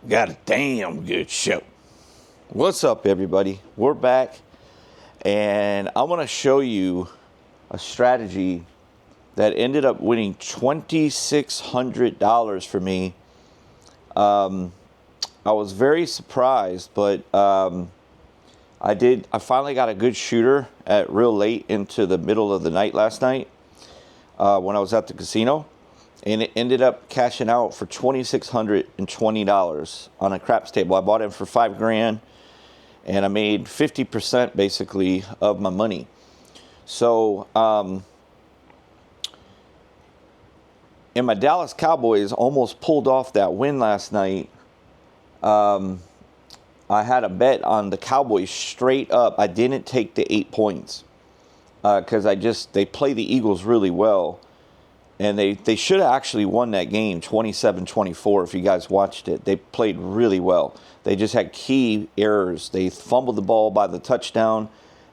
Got a damn good show. What's up, everybody? We're back, and I want to show you a strategy that ended up winning $2,600 for me. I was very surprised, but I finally got a good shooter at real late into the middle of the night last night when I was at the casino. And it ended up cashing out for $2,620 on a craps table. I bought it for $5,000, and I made 50% basically of my money. So, and my Dallas Cowboys almost pulled off that win last night. I had a bet on the Cowboys straight up. I didn't take the 8 points because they play the Eagles really well. And they should have actually won that game 27-24 if you guys watched it. They played really well. They just had key errors. They fumbled the ball by the touchdown,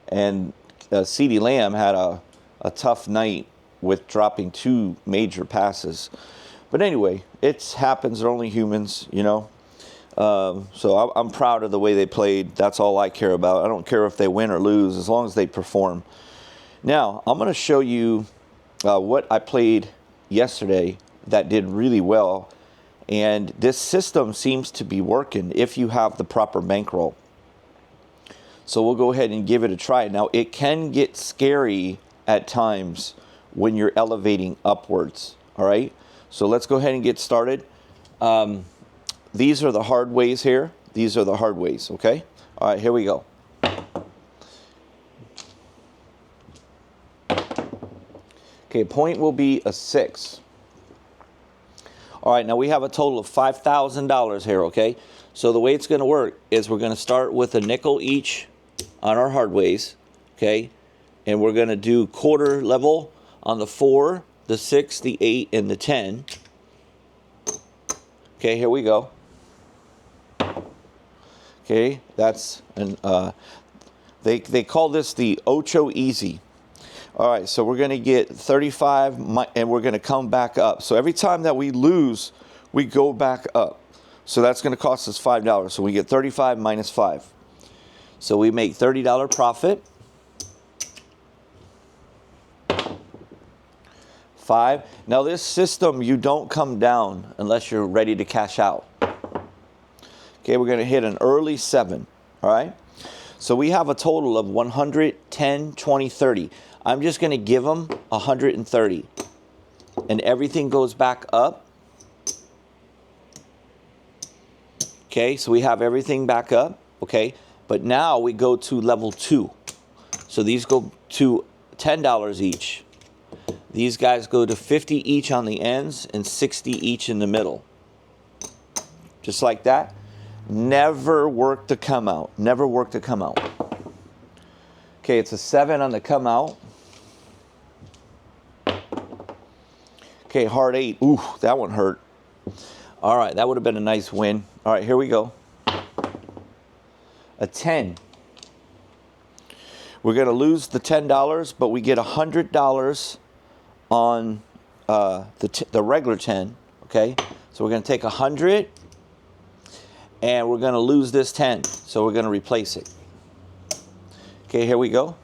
and CeeDee Lamb had a tough night with dropping 2 major passes. But anyway, it happens. They're only humans, you know. So I'm proud of the way they played. That's all I care about. I don't care if they win or lose as long as they perform. Now, I'm going to show you what I played yesterday that did really well, and this system seems to be working if you have the proper bankroll. So we'll go ahead and give it a try. Now, it can get scary at times when you're elevating upwards. All right, so let's go ahead and get started. These are the hard ways here. These are the hard ways. Okay, all right, here we go. Okay, point will be a 6. All right, now we have a total of $5,000 here, okay? So the way it's going to work is we're going to start with a nickel each on our hard ways, okay? And we're going to do quarter level on the 4, the 6, the 8, and the 10. Okay, here we go. Okay, that's they call this the Ocho Easy. All right, so we're going to get 35, and we're going to come back up. So every time that we lose, we go back up. So that's going to cost us $5. So we get 35 minus 5. So we make $30 profit. 5. Now this system, you don't come down unless you're ready to cash out. Okay, we're going to hit an early 7. All right. So we have a total of 110, 20, 30. I'm just going to give them 130. And everything goes back up. Okay, so we have everything back up. Okay, but now we go to level 2. So these go to $10 each. These guys go to 50 each on the ends and 60 each in the middle. Just like that. Never work to come out. Never work to come out. Okay, it's a 7 on the come out. Okay, hard 8. Ooh, that one hurt. All right, that would have been a nice win. All right, here we go. A 10. We're going to lose the $10, but we get $100 on the regular 10. Okay, so we're going to take 100, and we're going to lose this 10. So we're going to replace it. Okay, here we go.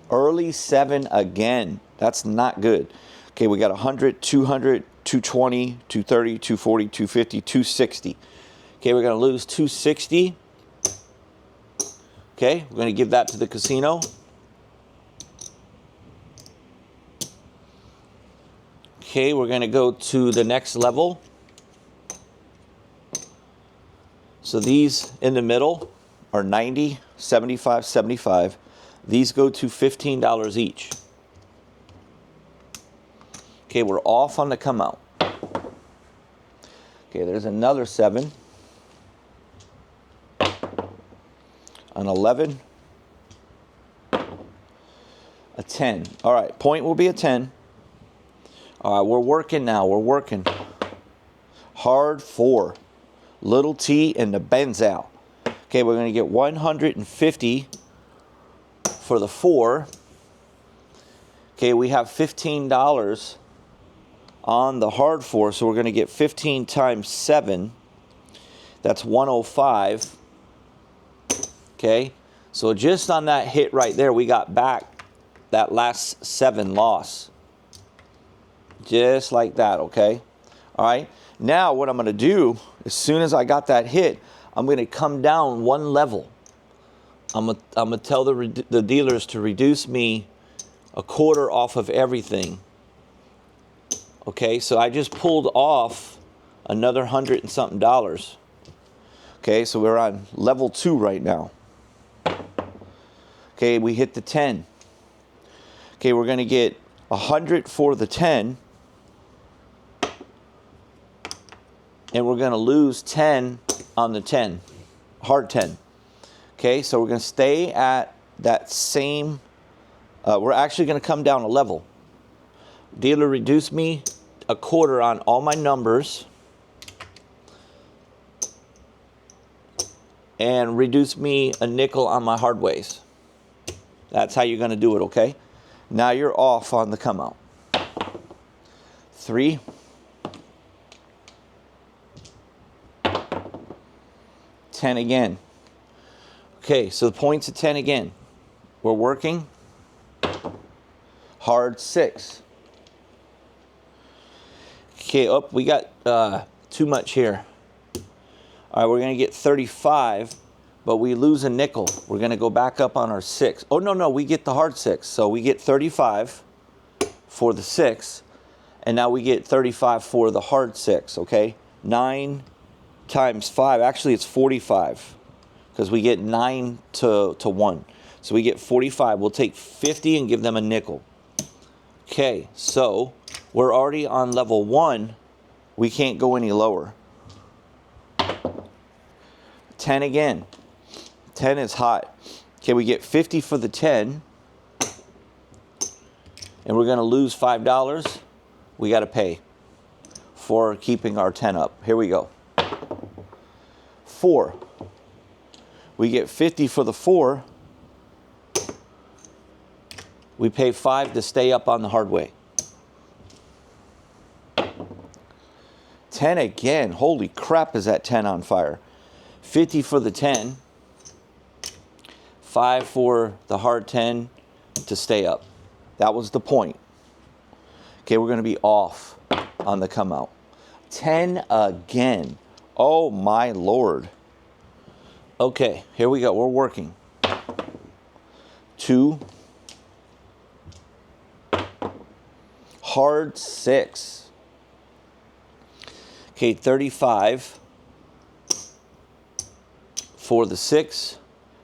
Early 7 again. That's not good. Okay, we got 100, 200, 220, 230, 240, 250, 260. Okay, we're going to lose 260. Okay, we're going to give that to the casino. Okay, we're going to go to the next level. So these in the middle are 90, 75, 75. These go to $15 each. Okay, we're off on the come out. Okay, there's another 7. An 11. A 10. All right, point will be a 10. All right, we're working now. We're working. Hard 4. Little T and the Benzow. Okay, we're going to get 150 for the 4. Okay, we have $15 on the hard 4. So we're going to get 15 times 7. That's 105. Okay. So just on that hit right there, we got back that last 7 loss. Just like that, okay? All right. Now what I'm going to do, as soon as I got that hit, I'm going to come down 1 level. I'm going to tell the dealers to reduce me a quarter off of everything. Okay, so I just pulled off another $100 and something. Okay, so we're on level 2 right now. Okay, we hit the 10. Okay, we're going to get 100 for the 10. And we're going to lose 10 on the 10, hard 10. Okay, so we're going to stay at that same, we're actually going to come down a level. Dealer reduced me a quarter on all my numbers and reduce me a nickel on my hard ways. That's how you're going to do it, okay? Now you're off on the come out. 3, 10 again. Okay, so the points at 10 again. We're working hard 6. Okay, up, we got too much here. All right, we're going to get 35, but we lose a nickel. We're going to go back up on our 6. Oh, no, we get the hard 6. So we get 35 for the 6, and now we get 35 for the hard 6, okay? 9 times 5, actually it's 45, because we get 9 to 1. So we get 45. We'll take 50 and give them a nickel. Okay, so we're already on level 1. We can't go any lower. 10 again. 10 is hot. Okay, we get 50 for the 10. And we're going to lose $5. We got to pay for keeping our 10 up. Here we go. 4. We get 50 for the 4. We pay 5 to stay up on the hard way. 10 again. Holy crap, is that 10 on fire. 50 for the 10. 5 for the hard 10 to stay up. That was the point. Okay, we're going to be off on the come out. 10 again. Oh my Lord. Okay, here we go. We're working. 2. Hard 6. Okay, 35 for the 6.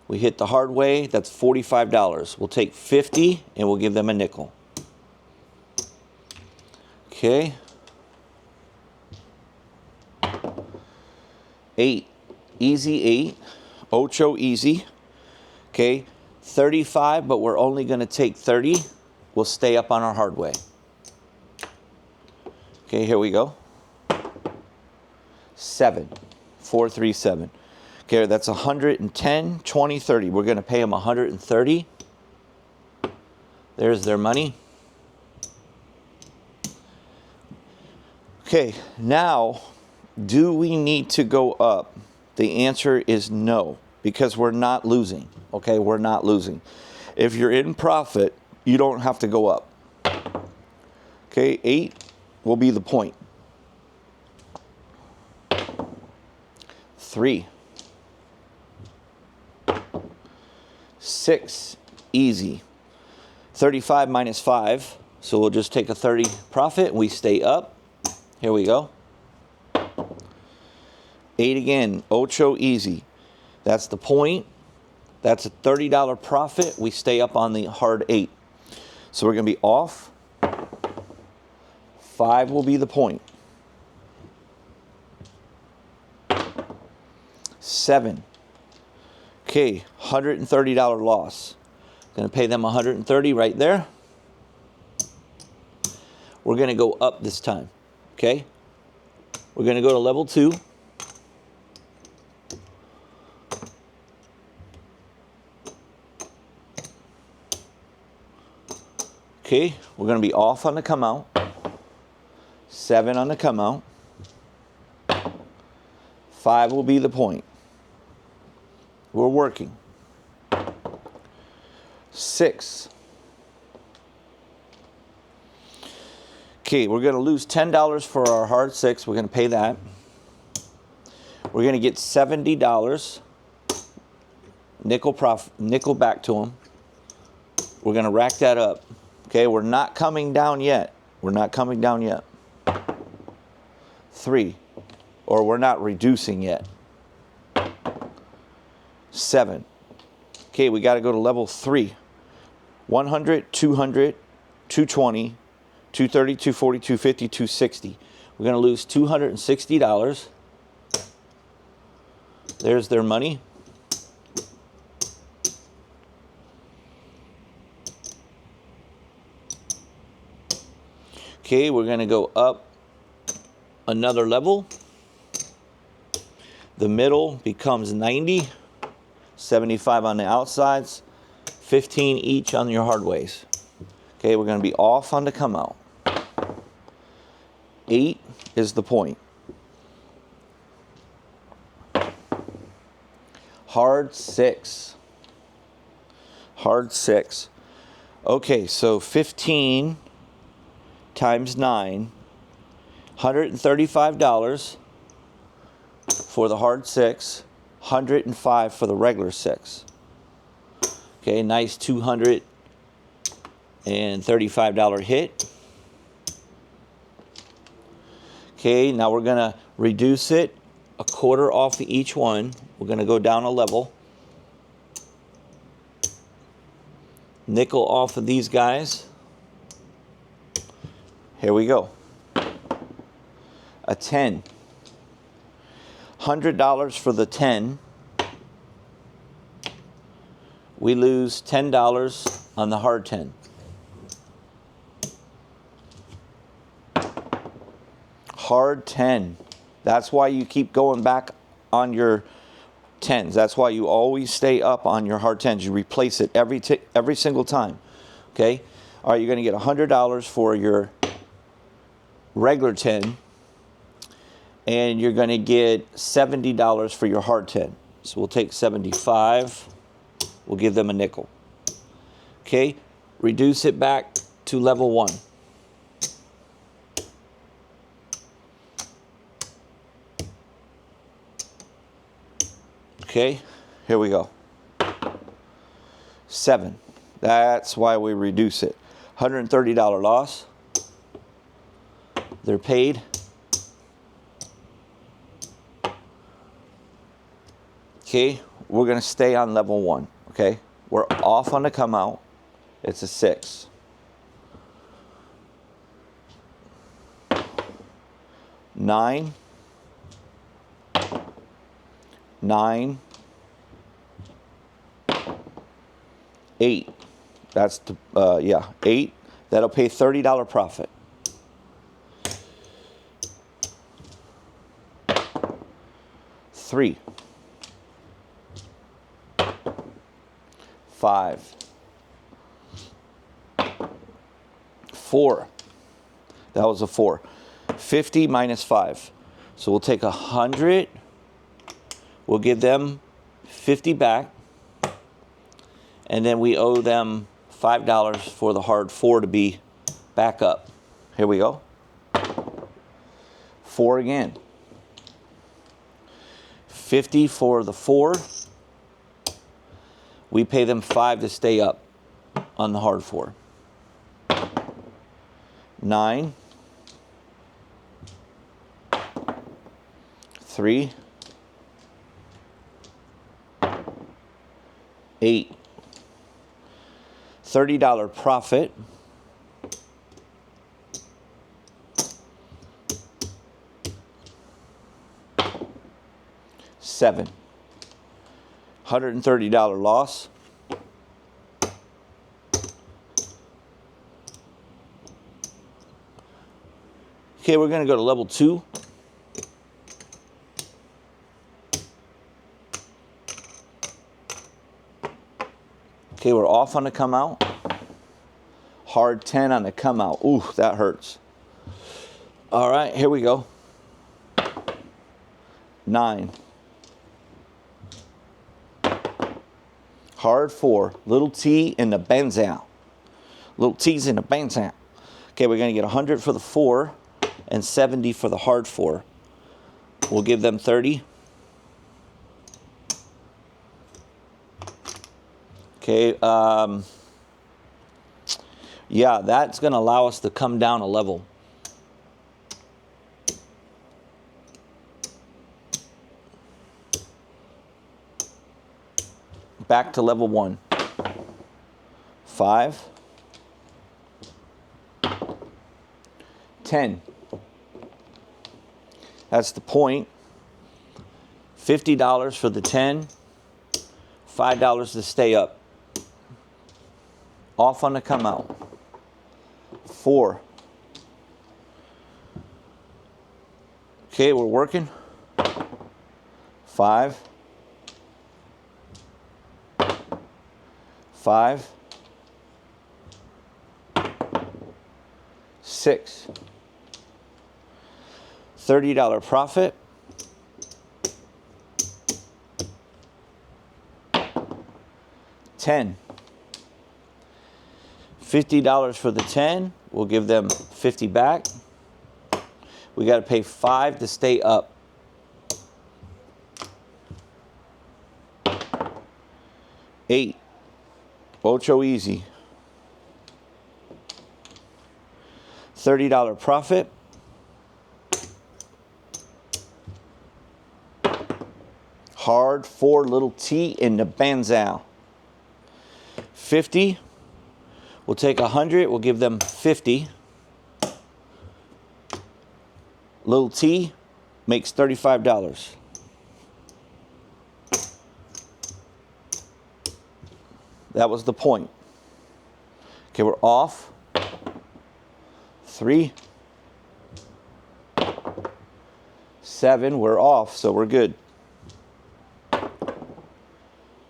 We hit the hard way. That's $45. We'll take 50 and we'll give them a nickel. Okay. 8. Easy 8. Ocho easy. Okay. 35, but we're only going to take 30. We'll stay up on our hard way. Okay, here we go. 7. 4, 3, 7. Okay, that's 110, 20, 30. We're going to pay them 130. There's their money. Okay, now, do we need to go up? The answer is no, because we're not losing. Okay, we're not losing. If you're in profit, you don't have to go up. Okay, 8 will be the point. 3. 6, easy. 35 minus 5, so we'll just take a 30 profit and we stay up. Here we go. 8 again, ocho easy. That's the point. That's a $30 profit. We stay up on the hard 8. So we're going to be off. 5 will be the point. 7. Okay, $130 loss. Going to pay them $130 right there. We're going to go up this time. Okay? We're going to go to level 2. Okay, we're going to be off on the come out. 7 on the come out. 5 will be the point. We're working. 6. Okay, we're going to lose $10 for our hard 6. We're going to pay that. We're going to get $70. Nickel back to them. We're going to rack that up. Okay, we're not coming down yet. We're not coming down yet. 3. Or we're not reducing yet. 7. Okay, we got to go to level 3. 100, 200, 220, 230, 240, 250, 260. We're going to lose $260. There's their money. Okay, we're going to go up another level. The middle becomes 90, 75 on the outsides, 15 each on your hard ways. Okay, we're going to be off on the come out. 8 is the point. Hard 6. Hard 6. Okay, so 15 times 9, $135 for the hard 6, $105 for the regular 6. Okay, nice $235 hit. Okay, now we're going to reduce it a quarter off of each one. We're going to go down a level. Nickel off of these guys. Here we go. A 10. $100 for the 10. We lose $10 on the hard 10. Hard 10. That's why you keep going back on your 10s. That's why you always stay up on your hard 10s. You replace it every single time. Okay? All right, you're going to get $100 for your regular 10, and you're going to get $70 for your hard 10. So we'll take 75. We'll give them a nickel. Okay, reduce it back to level 1. Okay, here we go. 7. That's why we reduce it. $130 loss. They're paid. Okay, we're going to stay on level 1. Okay, we're off on the come out. It's a 6. 9. 9. 8. That's the 8. That'll pay $30 profit. 3. 5. 4. That was a 4. 50 minus 5. So we'll take 100. We'll give them 50 back. And then we owe them $5 for the hard 4 to be back up. Here we go. 4 again. 50 for the 4. We pay them 5 to stay up on the hard 4. 9. 3. 8. $30 profit. 7. $130 loss. Okay, we're going to go to level 2. Okay, we're off on the come out. Hard 10 on the come out. Ooh, that hurts. All right, here we go. 9. Hard 4. Little T in the banzai. Little T's in the banzai. Okay, we're going to get 100 for the 4 and 70 for the hard 4. We'll give them 30. Okay, yeah, that's going to allow us to come down a level. Back to level 1. 5. 10. That's the point. $50 for the 10. $5 to stay up. Off on the come out. 4. Okay, we're working. 5. 5. 6. $30 profit. 10. $50 for the 10. We'll give them 50 back. We got to pay 5 to stay up. 8. Ocho easy. $30 profit. Hard 4 little T in the banzai. 50. We'll take 100. We'll give them 50. Little T makes $35. That was the point. Okay, we're off. 3. 7, we're off, so we're good.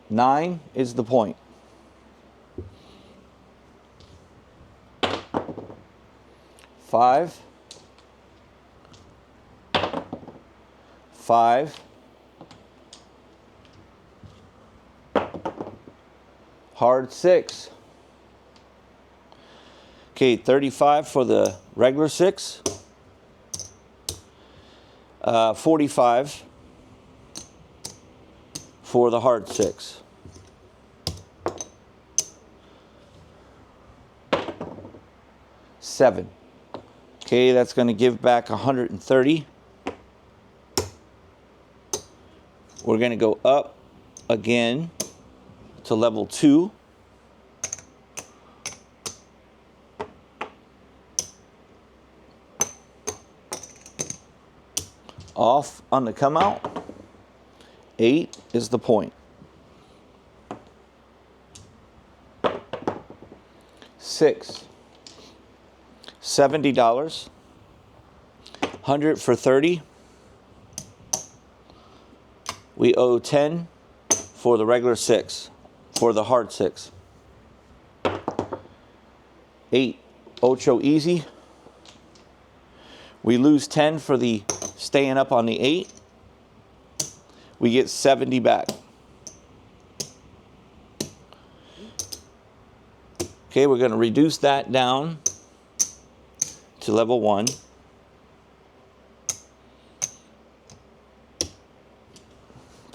9 is the point. 5. 5. Hard 6. Okay, 35 for the regular 6. 45 for the hard 6. $7. Okay, that's going to give back 130. We're going to go up again to level 2. Off on the come out. 8 is the point. 6. $70. 100 for 30. We owe 10 for the regular 6, for the hard 6. 8. Ocho easy. We lose 10 for the staying up on the 8. We get 70 back. Okay, we're going to reduce that down to level 1.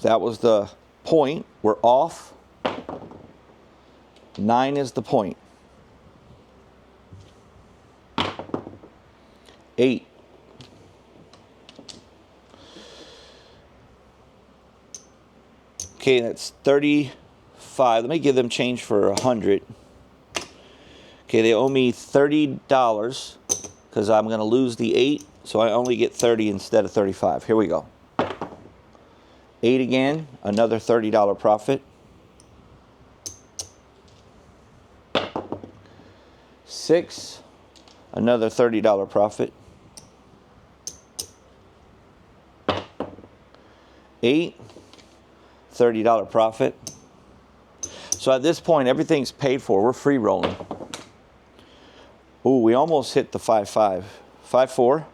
That was the point. We're off. 9 is the point. 8. Okay, that's 35. Let me give them change for 100. Okay, they owe me $30 because I'm going to lose the 8, so I only get 30 instead of 35. Here we go. 8 again, another $30 profit. 6, another $30 profit. 8, $30 profit. So at this point, everything's paid for. We're free rolling. Ooh, we almost hit the 5-5. 5-4.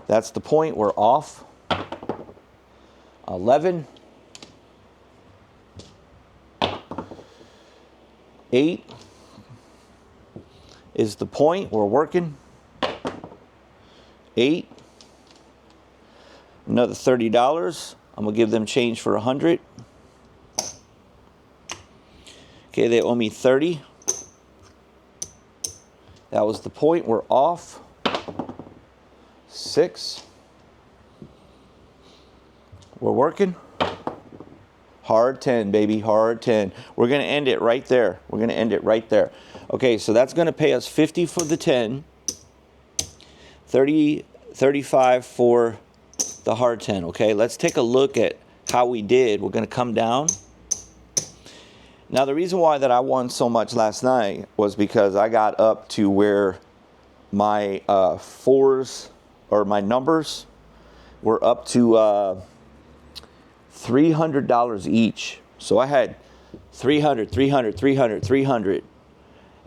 That's the point. We're off. 11. 8 is the point. We're working. 8. Another $30. I'm going to give them change for 100. Okay, they owe me 30. That was the point. We're off. 6. We're working. Hard 10, baby. Hard 10. We're going to end it right there. We're going to end it right there. Okay, so that's going to pay us 50 for the 10. 30, 35 for the hard 10. Okay, let's take a look at how we did. We're going to come down. Now, the reason why that I won so much last night was because I got up to where my fours, or my numbers, were up to $300 each. So I had 300, 300, 300, 300.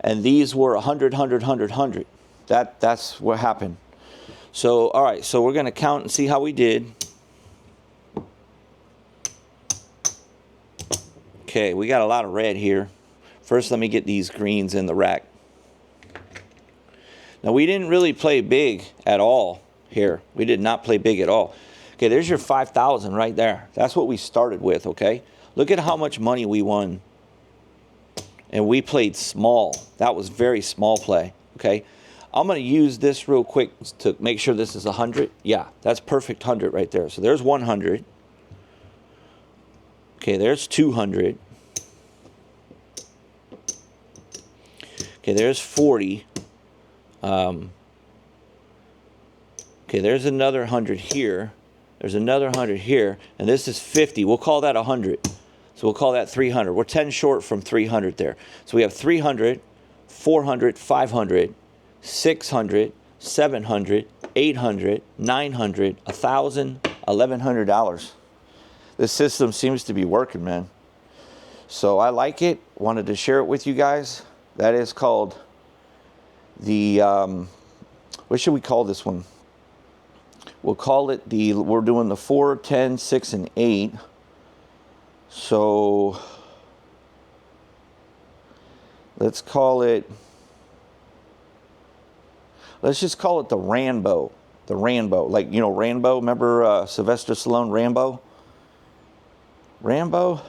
And these were 100, 100, 100, 100. That's what happened. So, all right, so we're going to count and see how we did. Okay, we got a lot of red here. First, let me get these greens in the rack. Now, we didn't really play big at all here. We did not play big at all. Okay, there's your 5,000 right there. That's what we started with, okay? Look at how much money we won. And we played small. That was very small play, okay? I'm going to use this real quick to make sure this is 100. Yeah, that's perfect 100 right there. So there's 100. Okay, there's 200. Okay, there's 40. Okay, there's another 100 here. There's another 100 here. And this is 50. We'll call that 100. So we'll call that 300. We're 10 short from 300 there. So we have 300, 400, 500, 600, 700, 800, 900, 1,000, $1,100. This system seems to be working, man. So I like it. Wanted to share it with you guys. That is called the, what should we call this one? We'll call it the, we're doing the 4, 10, 6, and 8. So let's call it, let's just call it the Rambo. The Rambo. Like, you know, Rambo. Remember Sylvester Stallone, Rambo? Rambo?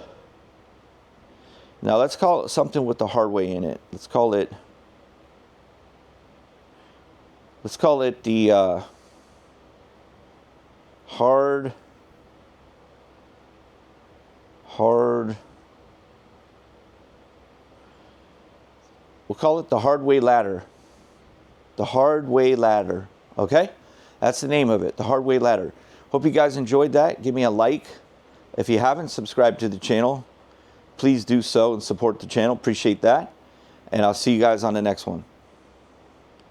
Now let's call it something with the hard way in it. Let's call it the hard we'll call it the hard way ladder. The hard way ladder. Okay? That's the name of it. The hard way ladder. Hope you guys enjoyed that. Give me a like. If you haven't subscribed to the channel, please do so and support the channel. Appreciate that. And I'll see you guys on the next one.